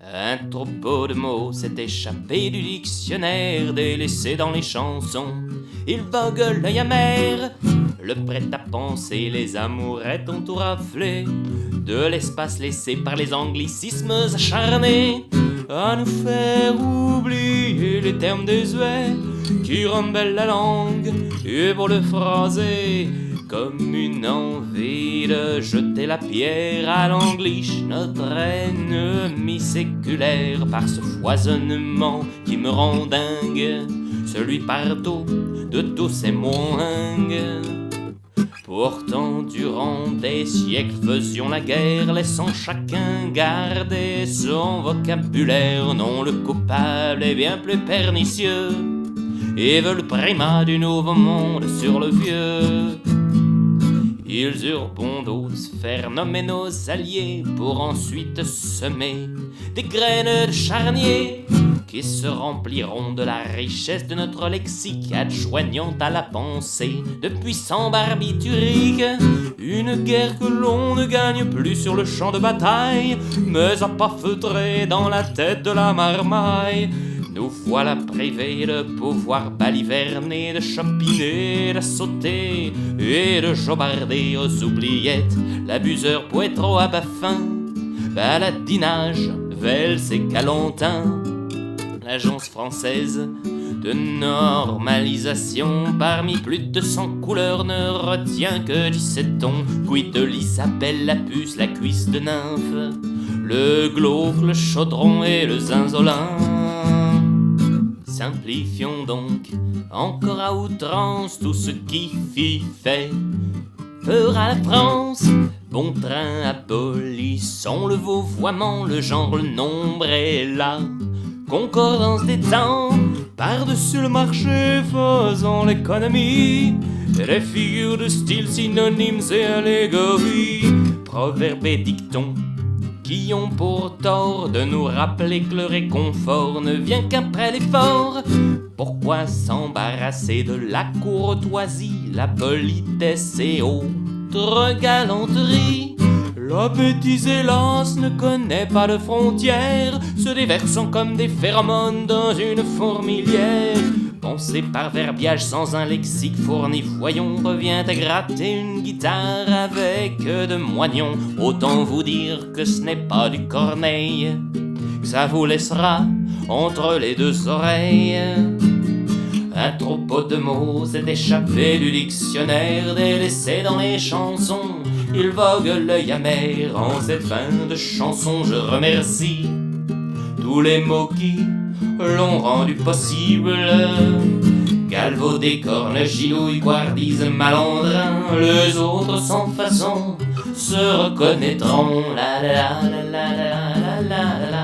Un troupeau de mots s'est échappé du dictionnaire, délaissé dans les chansons. Il vogue l'œil amer, le prêt-à-penser, les amourettes ont tout raflé de l'espace laissé par les anglicismes acharnés à nous faire oublier les termes désuets qui rebellent la langue et pour le phraser comme une envie de jeter la pierre à l'anglish, notre ennemi séculaire, par ce foisonnement qui me rend dingue, celui partout de tous ces moingues. Pourtant, durant des siècles faisions la guerre, laissant chacun garder son vocabulaire. Non, le coupable est bien plus pernicieux et veut le primat du nouveau monde sur le vieux. Ils eurent bon dos faire nommer nos alliés pour ensuite semer des graines de charnier qui se rempliront de la richesse de notre lexique, adjoignant à la pensée de puissants barbituriques. Une guerre que l'on ne gagne plus sur le champ de bataille, mais à pas feutrer dans la tête de la marmaille. Nous voilà privés de pouvoir baliverner, de chopiner, de sauter et de jobarder aux oubliettes, l'abuseur poétro à baffin, baladinage, Vels et Calentin. L'agence française de normalisation, parmi plus de 200 couleurs, ne retient que 17 tons. Quid de l'Isabelle, la puce, la cuisse de nymphe, le glauque, le chaudron et le zinzolin. Simplifions donc encore à outrance tout ce qui fit fait peur à la France. Bon train, abolissons le vouvoiement, le genre, le nombre est là. Concordance des temps, par-dessus le marché, faisons l'économie des figures de style, synonymes et allégories, proverbes et dictons qui ont pour tort de nous rappeler que le réconfort ne vient qu'après l'effort. Pourquoi s'embarrasser de la courtoisie, la politesse et autres galanteries? La bêtise, hélas, ne connaît pas de frontières, se déversant comme des phéromones dans une fourmilière. Pensée par verbiage sans un lexique fourni, voyons, revient à gratter une guitare avec de moignons. Autant vous dire que ce n'est pas du Corneille, que ça vous laissera entre les deux oreilles. Un troupeau de mots s'est échappé du dictionnaire, délaissé dans les chansons. Il vogue l'œil amer en cette fin de chanson. Je remercie tous les mots qui l'ont rendu possible. Galvaudé, corne, gilouille, guardise, malandrin, les autres sans façon se reconnaîtront. La la la la la la la la la.